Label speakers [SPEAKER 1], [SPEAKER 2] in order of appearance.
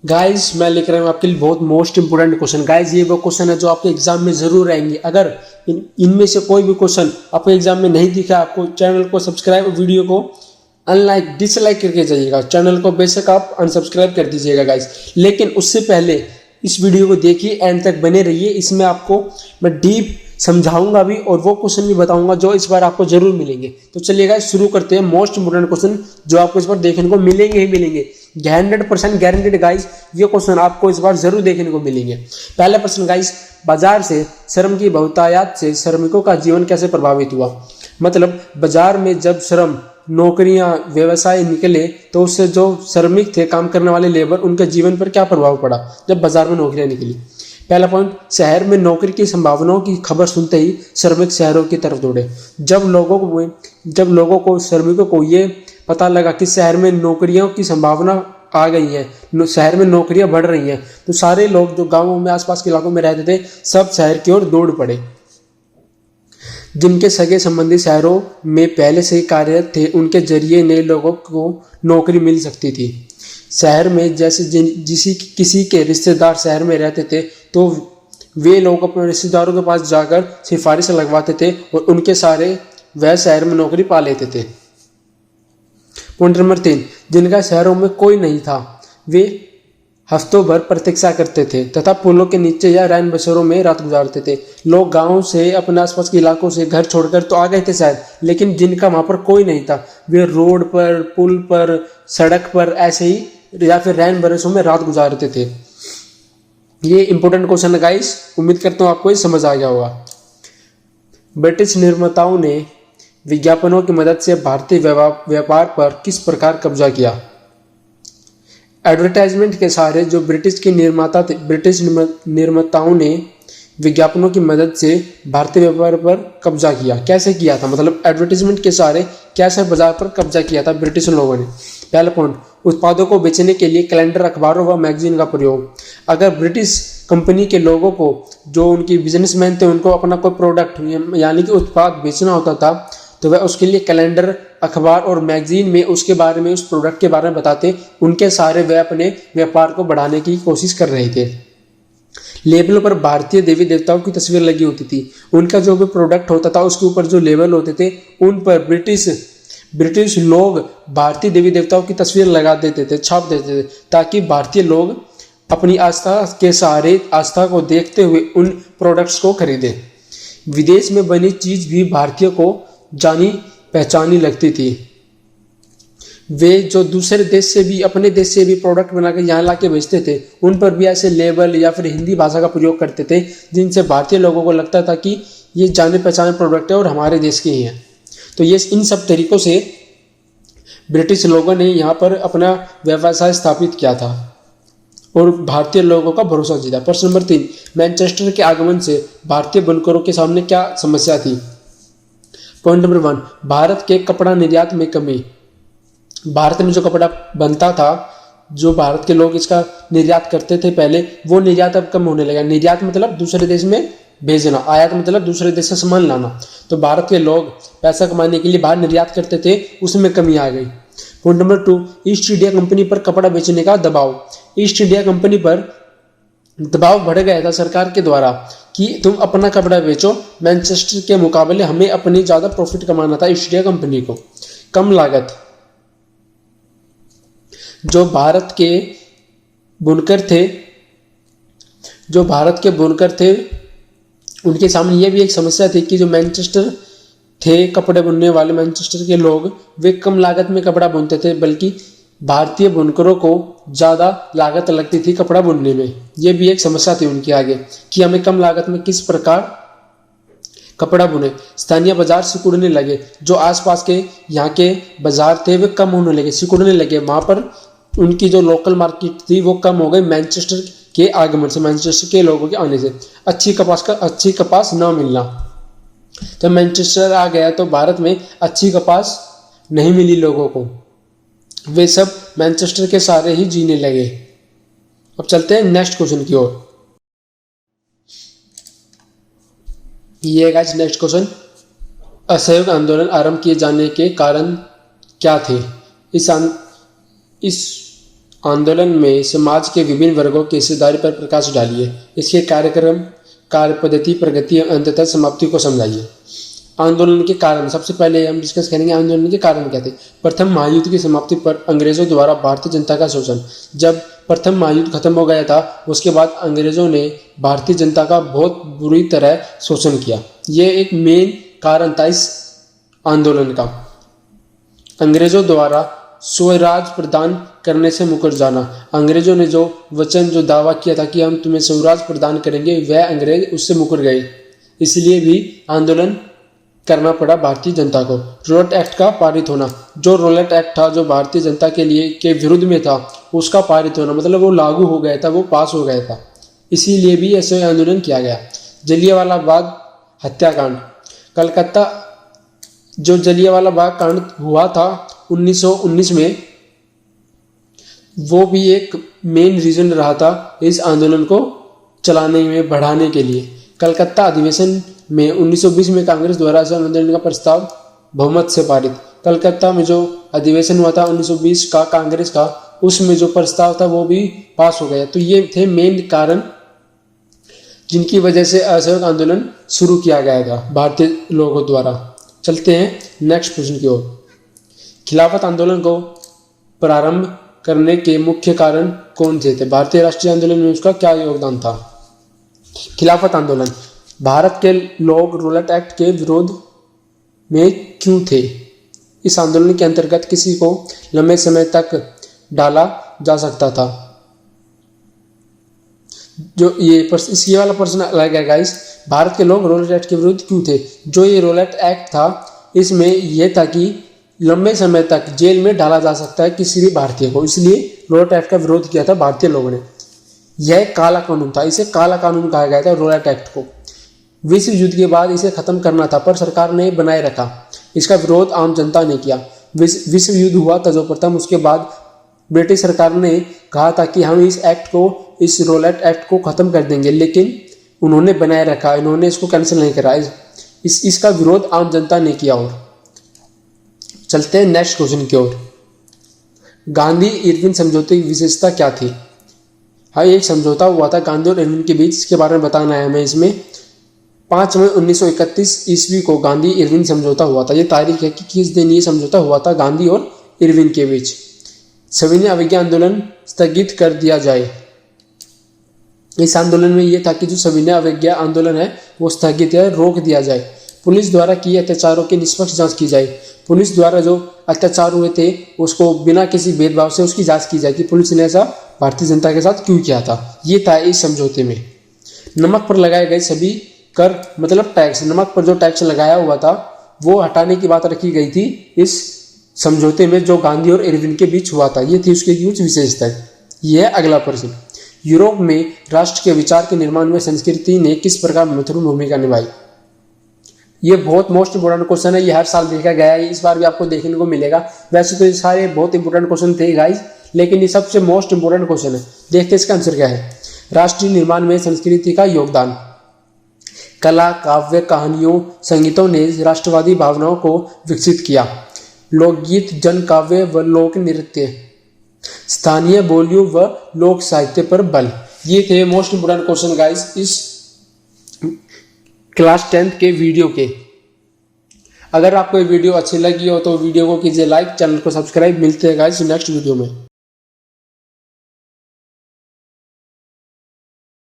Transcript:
[SPEAKER 1] Guys मैं लेकर आया हूँ आपके लिए बहुत मोस्ट इंपोर्टेंट क्वेश्चन। गाइस ये वो क्वेश्चन है जो आपके एग्जाम में जरूर आएंगे। अगर इनमें से कोई भी क्वेश्चन आपको एग्जाम में नहीं दिखा, आपको चैनल को सब्सक्राइब, वीडियो को अनलाइक डिसलाइक करके जाइएगा। चैनल को बेशक आप अनसब्सक्राइब कर दीजिएगा गाइस, लेकिन उससे पहले इस वीडियो को देखिए, एंड तक बने रहिए। इसमें आपको मैं डीप समझाऊंगा भी और वो क्वेश्चन भी बताऊंगा जो इस बार आपको जरूर मिलेंगे। तो चलिए गाइस शुरू करते हैं। मोस्ट इंपोर्टेंट क्वेश्चन जो आपको इस बार देखने को मिलेंगे ही मिलेंगे, 100% गारंटेड गाइस। ये क्वेश्चन आपको इस बार जरूर देखने को मिलेंगे। पहला प्रश्न गाइस, बाजार से श्रम की बहुतायत से श्रमिकों का जीवन कैसे प्रभावित हुआ? मतलब बाजार में जब श्रम, नौकरियां, व्यवसाय निकले तो उससे जो श्रमिक थे, काम करने वाले लेबर, उनके जीवन पर क्या प्रभाव पड़ा जब बाजार में नौकरियां निकली? पहला पॉइंट, शहर में नौकरी की संभावनाओं की खबर सुनते ही श्रमिक शहरों की तरफ दौड़े। जब लोगों को श्रमिकों को ये पता लगा कि शहर में नौकरियों की संभावना आ गई है, शहर में नौकरियां बढ़ रही हैं, तो सारे लोग जो गांवों में, आसपास के इलाकों में रहते थे, सब शहर की ओर दौड़ पड़े। जिनके सगे संबंधी शहरों में पहले से ही कार्यरत थे, उनके जरिए नए लोगों को नौकरी मिल सकती थी। शहर में जैसे किसी के रिश्तेदार शहर में रहते थे तो वे लोग अपने रिश्तेदारों के पास जाकर सिफारिश लगवाते थे और उनके सारे वह शहर में नौकरी पा लेते थे। पॉइंट नंबर 3, जिनका शहरों में कोई नहीं था, वे हफ्तों भर प्रतीक्षा करते थे तथा पुलों के नीचे या रैन बसेरों में रात गुजारते थे। लोग गांव से, अपने आसपास के इलाकों से घर छोड़कर तो आ गए थे शायद, लेकिन जिनका वहां पर कोई नहीं था, वे रोड पर, पुल पर, सड़क पर ऐसे ही या फिर रैन बसेरों में रात गुजारते थे। ये इंपॉर्टेंट क्वेश्चन है गाइस, उम्मीद करता हूँ आपको ये समझ आ गया होगा। ब्रिटिश निर्माताओं ने विज्ञापनों की मदद से भारतीय व्यापार पर किस प्रकार कब्जा किया? एडवर्टाइजमेंट के सहारे जो ब्रिटिश निर्माताओं ने विज्ञापनों की मदद से भारतीय व्यापार पर कब्जा किया। कैसे किया था? मतलब एडवर्टाइजमेंट के सहारे कैसे बाजार पर कब्जा किया था ब्रिटिश लोगों ने? पहला पॉइंट, उत्पादों को बेचने के लिए कैलेंडर, अखबारों व मैगजीन का प्रयोग। अगर ब्रिटिश कंपनी के लोगों को, जो उनकी बिजनेसमैन थे, उनको अपना कोई प्रोडक्ट यानी कि उत्पाद बेचना होता था, तो वह उसके लिए कैलेंडर, अखबार और मैगजीन में उसके बारे में, उस प्रोडक्ट के बारे में बताते। उनके सारे वे अपने व्यापार को बढ़ाने की कोशिश कर रहे थे। लेबल पर भारतीय देवी देवताओं की तस्वीर लगी होती थी। उनका जो भी प्रोडक्ट होता था उसके ऊपर जो लेबल होते थे, उन पर ब्रिटिश लोग भारतीय देवी देवताओं की तस्वीर लगा देते थे, छाप देते थे, ताकि भारतीय लोग अपनी आस्था के सहारे, आस्था को देखते हुए उन प्रोडक्ट्स को खरीदें। विदेश में बनी चीज भी भारतीय को जानी पहचानी लगती थी। वे जो दूसरे देश से भी, अपने देश से भी प्रोडक्ट बनाकर यहाँ लाके बेचते थे, उन पर भी ऐसे लेबल या फिर हिंदी भाषा का प्रयोग करते थे, जिनसे भारतीय लोगों को लगता था कि ये जाने पहचाने प्रोडक्ट है और हमारे देश के ही हैं। तो ये इन सब तरीकों से ब्रिटिश लोगों ने यहाँ पर अपना व्यवसाय स्थापित किया था और भारतीय लोगों का भरोसा जीता। प्रश्न नंबर 3, मैनचेस्टर के आगमन से भारतीय बुनकरों के सामने क्या समस्या थी? पॉइंट नंबर 1, भारत के कपड़ा निर्यात में कमी। भारत में जो कपड़ा बनता था, जो भारत के लोग इसका निर्यात करते थे पहले, वो निर्यात अब कम होने लगा। निर्यात मतलब दूसरे देश में भेजना, आयात मतलब दूसरे देश से सामान लाना। तो भारत के लोग पैसा कमाने के लिए बाहर निर्यात करते थे, उसमें कमी आ गई। Point number 2, east India company पर कपड़ा बेचने का दबाव। ईस्ट इंडिया कंपनी पर दबाव बढ़ गया था सरकार के द्वारा कि तुम अपना कपड़ा बेचो, मैनचेस्टर के मुकाबले हमें अपनी ज्यादा प्रॉफिट कमाना था। ईस्ट इंडिया कंपनी को कम लागत। जो भारत के बुनकर थे, उनके सामने यह भी एक समस्या थी कि जो मैनचेस्टर थे, कपड़े बुनने वाले मैनचेस्टर के लोग, वे कम लागत में कपड़ा बुनते थे, बल्कि भारतीय बुनकरों को ज्यादा लागत लगती थी कपड़ा बुनने में। यह भी एक समस्या थी उनके आगे कि हमें कम लागत में किस प्रकार कपड़ा बुने। स्थानीय बाजार सिकुड़ने लगे। जो आसपास के यहाँ के बाजार थे वे कम होने लगे, सिकुड़ने लगे। वहां पर उनकी जो लोकल मार्केट थी वो कम हो गई मैनचेस्टर के आगमन से, मैनचेस्टर के लोगों के आने से। अच्छी कपास न मिलना। जब मैनचेस्टर आ गया तो भारत में अच्छी कपास नहीं मिली लोगों को, वे सब मैनचेस्टर के सहारे ही जीने लगे। अब चलते हैं नेक्स्ट क्वेश्चन की ओर। ये गाइस नेक्स्ट क्वेश्चन, असहयोग आंदोलन आरंभ किए जाने के कारण क्या थे? इस आंदोलन में समाज के विभिन्न वर्गों की हिस्सेदारी पर प्रकाश डालिए। इसके कार्यक्रम, कार्य पद्धति, प्रगति एवं अंततः समाप्ति को समझाइए। आंदोलन के कारण सबसे पहले हम डिस्कस करेंगे आंदोलन के कारण क्या थे। प्रथम महायुद्ध की समाप्ति पर अंग्रेजों द्वारा भारतीय जनता का शोषण। जब प्रथम महायुद्ध खत्म हो गया था उसके बाद अंग्रेजों ने भारतीय जनता का बहुत बुरी तरह शोषण किया। ये एक मेन कारण था इस आंदोलन का। अंग्रेजों द्वारा स्वराज प्रदान करने से मुकर जाना। अंग्रेजों ने जो वचन, जो दावा किया था कि हम तुम्हें स्वराज प्रदान करेंगे, वह अंग्रेज उससे मुकर गए। इसलिए भी आंदोलन करना पड़ा भारतीय जनता को। रोलेट एक्ट का पारित होना। जो रोलेट एक्ट था, जो भारतीय जनता के लिए के विरुद्ध में था, उसका पारित होना मतलब वो लागू हो गया था, वो पास हो गया था। इसीलिए भी ऐसे आंदोलन किया गया। जलियांवाला बाग हत्याकांड। कलकत्ता जो जलियांवाला कांड हुआ था 1919 में, वो भी एक मेन रीजन रहा था इस आंदोलन को चलाने में, बढ़ाने के लिए। कलकत्ता अधिवेशन में 1920 में कांग्रेस द्वारा इस आंदोलन का प्रस्ताव बहुमत से पारित। कलकत्ता में जो अधिवेशन हुआ था 1920 का कांग्रेस का, उसमें जो प्रस्ताव था वो भी पास हो गया। तो ये थे मेन कारण जिनकी वजह से असहयोग आंदोलन शुरू किया गया था भारतीय लोगों द्वारा। चलते हैं नेक्स्ट प्रश्न की ओर। खिलाफत आंदोलन को प्रारंभ करने के मुख्य कारण कौन थे? भारतीय राष्ट्रीय आंदोलन में उसका क्या योगदान था? खिलाफत आंदोलन। भारत के लोग रोलेट एक्ट के विरोध में क्यों थे? इस आंदोलन के अंतर्गत किसी को लंबे समय तक डाला जा सकता था। जो ये वाला प्रश्न अलग है गाइस। भारत के लोग रोलेट एक्ट के विरुद्ध क्यों थे? जो ये रोलेट एक्ट था, इसमें यह था कि लंबे समय तक जेल में डाला जा सकता है किसी भी भारतीय को, इसलिए रोलेट एक्ट का विरोध किया था भारतीय लोगों ने। यह काला कानून था, इसे काला कानून कहा गया था रोलेट एक्ट को। विश्व युद्ध के बाद इसे खत्म करना था, पर सरकार ने बनाए रखा। इसका विरोध आम जनता ने किया। विश्व युद्ध हुआ था जो प्रथम, उसके बाद ब्रिटिश सरकार ने कहा था कि हम इस एक्ट को, इस रोलेट एक्ट को खत्म कर देंगे, लेकिन उन्होंने बनाए रखा, इन्होंने इसको कैंसिल नहीं करा। इसका विरोध आम जनता ने किया। और चलते हैं नेक्स्ट क्वेश्चन की ओर। गांधी इरविन समझौते की विशेषता क्या थी? हाँ, एक समझौता हुआ था गांधी और इरविन के बीच, इसके बारे में बताना है हमें। इसमें 5 मई 1931 ईस्वी को गांधी इरविन समझौता हुआ था। ये तारीख है कि किस दिन ये समझौता हुआ था गांधी और इरविन के बीच। सविनय अवज्ञा आंदोलन स्थगित कर दिया जाए। इस आंदोलन में यह था कि जो सविनय अवज्ञा आंदोलन है वो स्थगित है, रोक दिया जाए। पुलिस द्वारा किए अत्याचारों की निष्पक्ष जांच की जाए। पुलिस द्वारा जो अत्याचार हुए थे उसको बिना किसी भेदभाव से उसकी जांच की जाए कि पुलिस ने ऐसा भारतीय जनता के साथ क्यों किया था। ये था इस समझौते में। नमक पर लगाए गए सभी कर मतलब टैक्स, नमक पर जो टैक्स लगाया हुआ था वो हटाने की बात रखी गई थी इस समझौते में, जो गांधी और इरविन के बीच हुआ था। ये थी उसकी कुछ विशेषताएं। यह है अगला प्रश्न। यूरोप में राष्ट्र के विचार के निर्माण में संस्कृति ने किस प्रकार महत्वपूर्ण भूमिका निभाई? ये बहुत मोस्ट इंपोर्टेंट क्वेश्चन है। ये हर साल देखा गया है, इस बार भी आपको देखने को मिलेगा। वैसे तो ये सारे बहुत इंपोर्टेंट क्वेश्चन थे गाइस, लेकिन ये सबसे मोस्ट इंपोर्टेंट क्वेश्चन है। देखते इसका आंसर क्या है। राष्ट्रीय निर्माण में संस्कृति का योगदान। कला, काव्य, कहानियों, संगीतों ने राष्ट्रवादी भावनाओं को विकसित किया। लोकगीत, जन काव्य व लोक नृत्य, स्थानीय बोलियों व लोक साहित्य पर बल। ये थे मोस्ट इंपोर्टेंट क्वेश्चन गाइस इस क्लास 10th के वीडियो के। अगर आपको ये वीडियो अच्छी लगी हो तो वीडियो को कीजिए लाइक, चैनल को सब्सक्राइब। मिलते हैं गाइस नेक्स्ट वीडियो में।